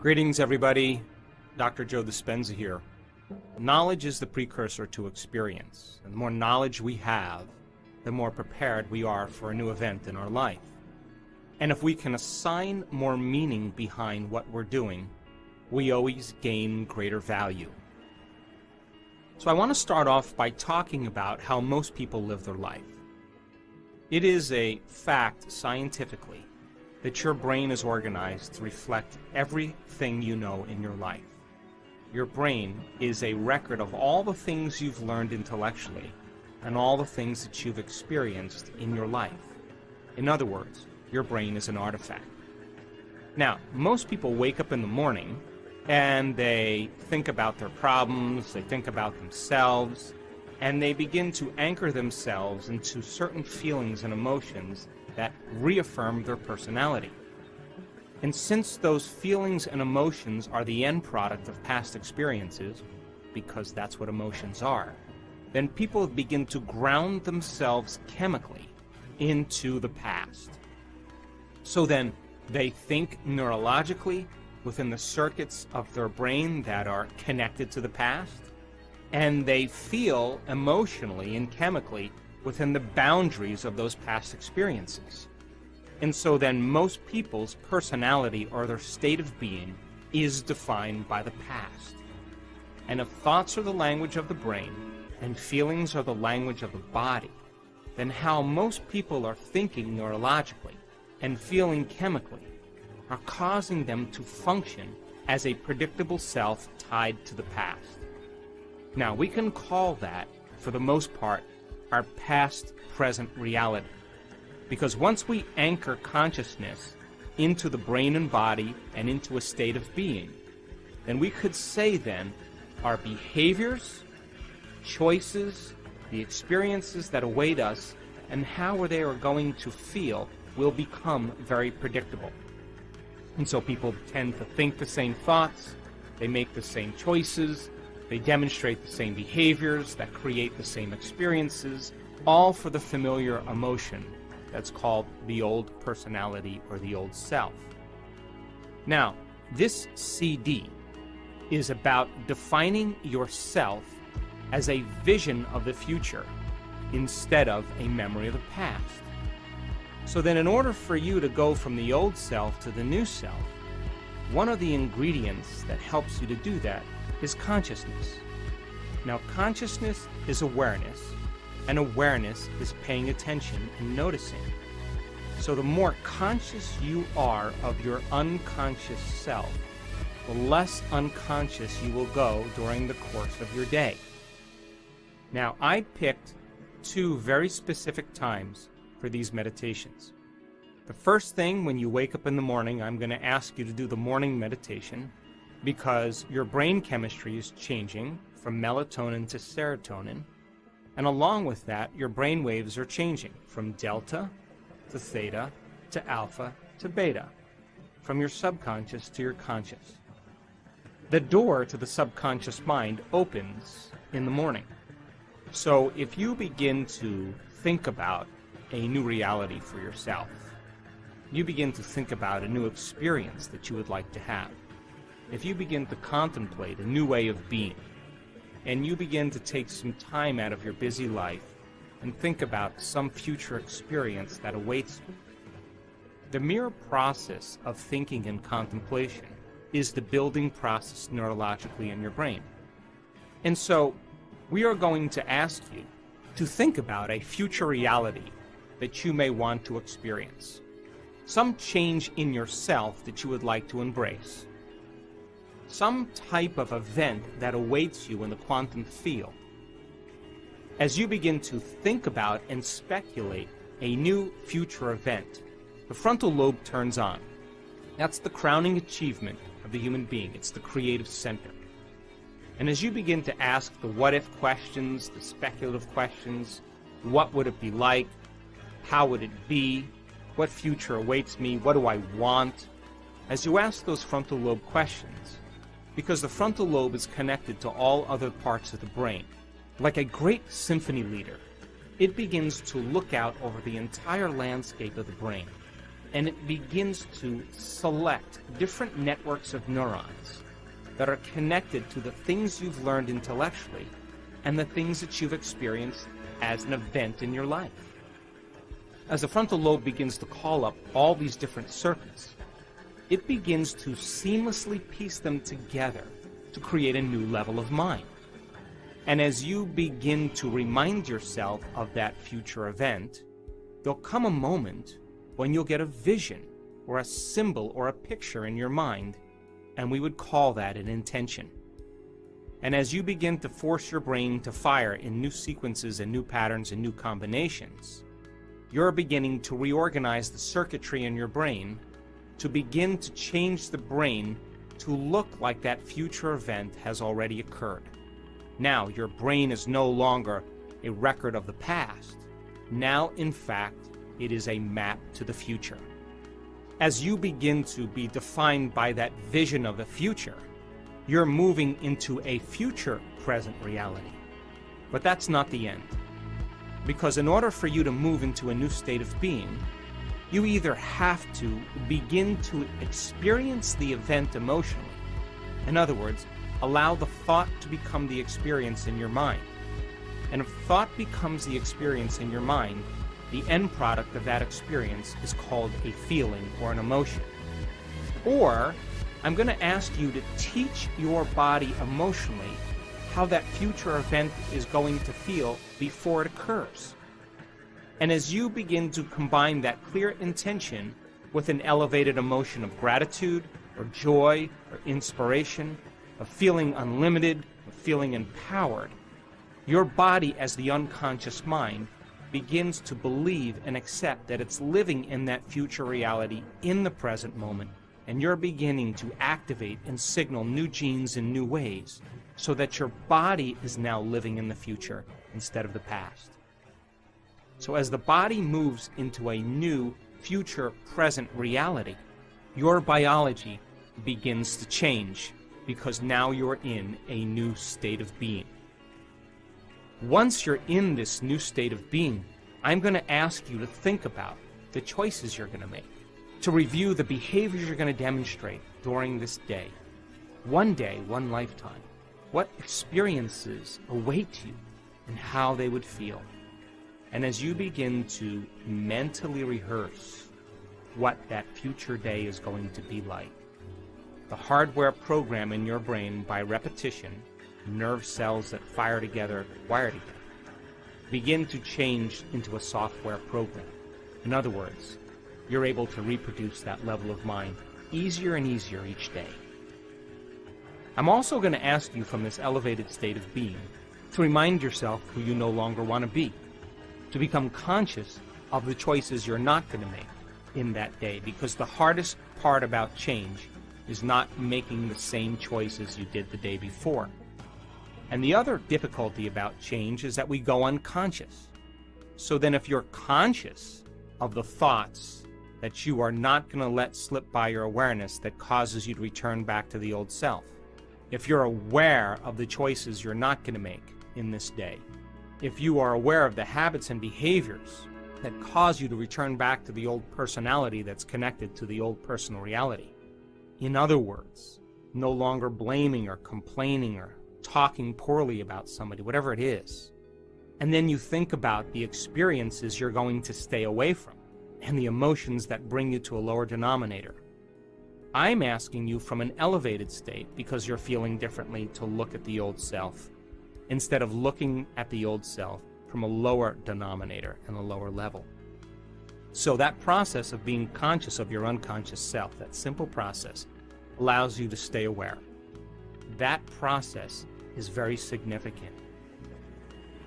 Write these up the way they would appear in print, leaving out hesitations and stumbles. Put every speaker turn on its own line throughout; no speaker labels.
Greetings, everybody. Dr. Joe Dispenza here. Knowledge is the precursor to experience. And the more knowledge we have, the more prepared we are for a new event in our life. And if we can assign more meaning behind what we're doing, we always gain greater value. So I want to start off by talking about how most people live their life. It is a fact scientifically that your brain is organized to reflect everything you know in your life. Your brain is a record of all the things you've learned intellectually and all the things that you've experienced in your life. In other words, your brain is an artifact. Now, most people wake up in the morning and they think about their problems, they think about themselves, and they begin to anchor themselves into certain feelings and emotions that reaffirm their personality. And since those feelings and emotions are the end product of past experiences, because that's what emotions are, then people begin to ground themselves chemically into the past. So then they think neurologically within the circuits of their brain that are connected to the past, and they feel emotionally and chemically within the boundaries of those past experiences. And so then most people's personality or their state of being is defined by the past. And if thoughts are the language of the brain and feelings are the language of the body, then how most people are thinking neurologically and feeling chemically are causing them to function as a predictable self tied to the past. Now, we can call that, for the most part, our past-present reality. Because once we anchor consciousness into the brain and body and into a state of being, then we could say then our behaviors, choices, the experiences that await us, and how they are going to feel will become very predictable. And so people tend to think the same thoughts, they make the same choices, they demonstrate the same behaviors that create the same experiences, all for the familiar emotion that's called the old personality or the old self. Now, this CD is about defining yourself as a vision of the future instead of a memory of the past. So then in order for you to go from the old self to the new self, one of the ingredients that helps you to do that is consciousness. Now, consciousness is awareness, and awareness is paying attention and noticing. So the more conscious you are of your unconscious self, the less unconscious you will go during the course of your day. Now, I picked two very specific times for these meditations. The first thing, when you wake up in the morning, I'm going to ask you to do the morning meditation because your brain chemistry is changing from melatonin to serotonin, and along with that, your brain waves are changing from delta to theta to alpha to beta, from your subconscious to your conscious. The door to the subconscious mind opens in the morning. So if you begin to think about a new reality for yourself, you begin to think about a new experience that you would like to have, if you begin to contemplate a new way of being, and you begin to take some time out of your busy life and think about some future experience that awaits you, the mere process of thinking and contemplation is the building process neurologically in your brain. And so we are going to ask you to think about a future reality that you may want to experience, some change in yourself that you would like to embrace, some type of event that awaits you in the quantum field. As you begin to think about and speculate a new future event, the frontal lobe turns on. That's the crowning achievement of the human being. It's the creative center. And as you begin to ask the what-if questions, the speculative questions, what would it be like? How would it be? What future awaits me? What do I want? As you ask those frontal lobe questions, because the frontal lobe is connected to all other parts of the brain, like a great symphony leader, it begins to look out over the entire landscape of the brain and it begins to select different networks of neurons that are connected to the things you've learned intellectually and the things that you've experienced as an event in your life. As the frontal lobe begins to call up all these different circuits, it begins to seamlessly piece them together to create a new level of mind. And as you begin to remind yourself of that future event, there'll come a moment when you'll get a vision or a symbol or a picture in your mind, and we would call that an intention. And as you begin to force your brain to fire in new sequences and new patterns and new combinations, you're beginning to reorganize the circuitry in your brain to begin to change the brain to look like that future event has already occurred. Now, your brain is no longer a record of the past. Now, in fact, it is a map to the future. As you begin to be defined by that vision of the future, you're moving into a future present reality. But that's not the end. Because in order for you to move into a new state of being, you either have to begin to experience the event emotionally. In other words, allow the thought to become the experience in your mind. And if thought becomes the experience in your mind, the end product of that experience is called a feeling or an emotion. Or, I'm going to ask you to teach your body emotionally how that future event is going to feel before it occurs. And as you begin to combine that clear intention with an elevated emotion of gratitude or joy or inspiration, of feeling unlimited, of feeling empowered, your body as the unconscious mind begins to believe and accept that it's living in that future reality in the present moment, and you're beginning to activate and signal new genes in new ways so that your body is now living in the future instead of the past. So as the body moves into a new future present reality, your biology begins to change because now you're in a new state of being. Once you're in this new state of being, I'm going to ask you to think about the choices you're going to make, to review the behaviors you're going to demonstrate during this day. One day, one lifetime. What experiences await you and how they would feel. And as you begin to mentally rehearse what that future day is going to be like, the hardware program in your brain by repetition, nerve cells that fire together, wire together, begin to change into a software program. In other words, you're able to reproduce that level of mind easier and easier each day. I'm also going to ask you from this elevated state of being to remind yourself who you no longer want to be, to become conscious of the choices you're not going to make in that day, because the hardest part about change is not making the same choices you did the day before. And the other difficulty about change is that we go unconscious. So then if you're conscious of the thoughts that you are not going to let slip by your awareness that causes you to return back to the old self, if you're aware of the choices you're not going to make in this day, if you are aware of the habits and behaviors that cause you to return back to the old personality that's connected to the old personal reality, in other words, no longer blaming or complaining or talking poorly about somebody, whatever it is, and then you think about the experiences you're going to stay away from and the emotions that bring you to a lower denominator, I'm asking you from an elevated state, because you're feeling differently, to look at the old self instead of looking at the old self from a lower denominator and a lower level. So that process of being conscious of your unconscious self, that simple process, allows you to stay aware. That process is very significant.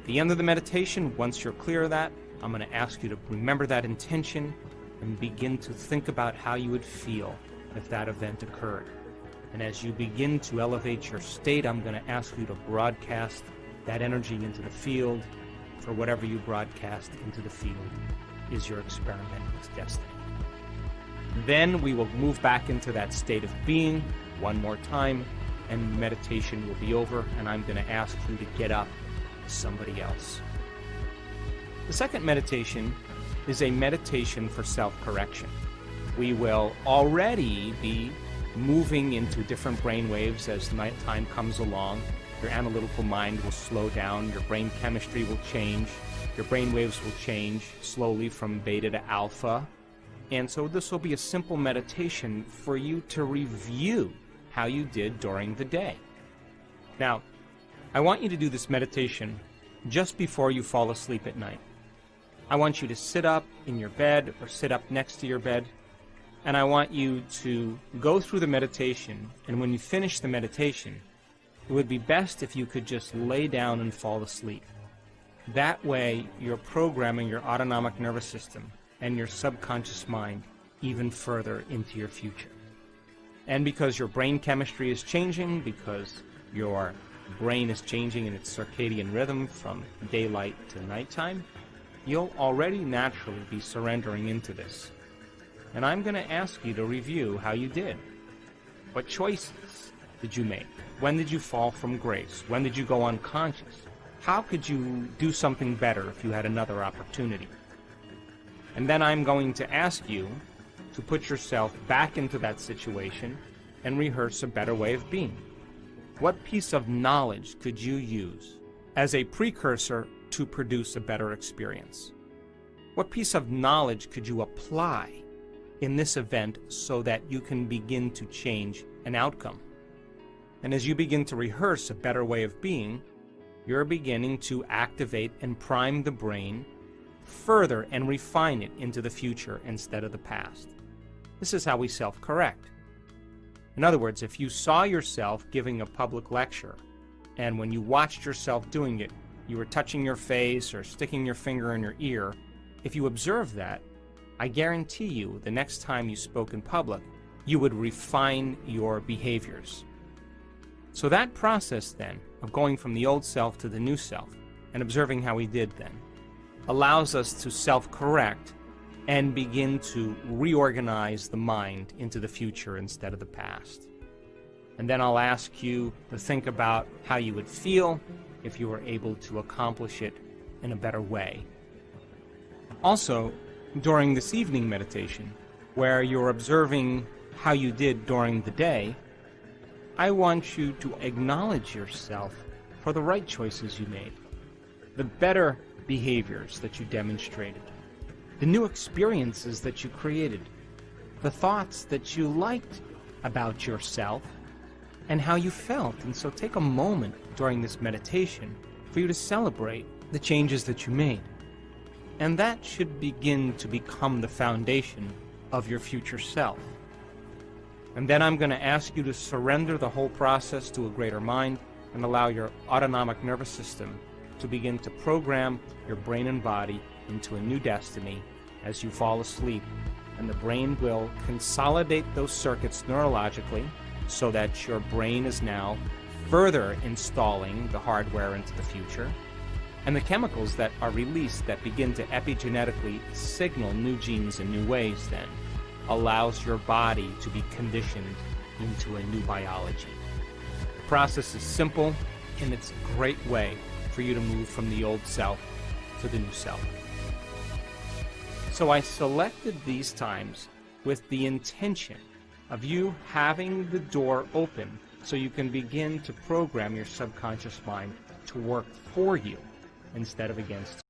At the end of the meditation, once you're clear of that, I'm going to ask you to remember that intention and begin to think about how you would feel if that event occurred. And as you begin to elevate your state, I'm going to ask you to broadcast that energy into the field, for whatever you broadcast into the field is your experiment with destiny. Then we will move back into that state of being one more time, and meditation will be over, and I'm going to ask you to get up as somebody else. The second meditation is a meditation for self-correction. We will already be moving into different brain waves as nighttime comes along. Your analytical mind will slow down, your brain chemistry will change, your brain waves will change slowly from beta to alpha. And so this will be a simple meditation for you to review how you did during the day. Now, I want you to do this meditation just before you fall asleep at night. I want you to sit up in your bed or sit up next to your bed, and I want you to go through the meditation, and when you finish the meditation, it would be best if you could just lay down and fall asleep. That way, you're programming your autonomic nervous system and your subconscious mind even further into your future. And because your brain chemistry is changing, because your brain is changing in its circadian rhythm from daylight to nighttime, you'll already naturally be surrendering into this. And I'm going to ask you to review how you did. What choices did you make? When did you fall from grace? When did you go unconscious? How could you do something better if you had another opportunity? And then I'm going to ask you to put yourself back into that situation and rehearse a better way of being. What piece of knowledge could you use as a precursor to produce a better experience? What piece of knowledge could you apply in this event so that you can begin to change an outcome? And as you begin to rehearse a better way of being, you're beginning to activate and prime the brain further and refine it into the future instead of the past. This is how we self-correct. In other words, if you saw yourself giving a public lecture, and when you watched yourself doing it, you were touching your face or sticking your finger in your ear, if you observed that, I guarantee you the next time you spoke in public, you would refine your behaviors. So that process then of going from the old self to the new self and observing how we did then allows us to self-correct and begin to reorganize the mind into the future instead of the past. And then I'll ask you to think about how you would feel if you were able to accomplish it in a better way. Also, during this evening meditation, where you're observing how you did during the day, I want you to acknowledge yourself for the right choices you made, the better behaviors that you demonstrated, the new experiences that you created, the thoughts that you liked about yourself, and how you felt. And so take a moment during this meditation for you to celebrate the changes that you made. And that should begin to become the foundation of your future self. And then I'm going to ask you to surrender the whole process to a greater mind and allow your autonomic nervous system to begin to program your brain and body into a new destiny as you fall asleep. And the brain will consolidate those circuits neurologically so that your brain is now further installing the hardware into the future. And the chemicals that are released that begin to epigenetically signal new genes in new ways then allows your body to be conditioned into a new biology. The process is simple, and it's a great way for you to move from the old self to the new self. So I selected these times with the intention of you having the door open so you can begin to program your subconscious mind to work for you instead of against you.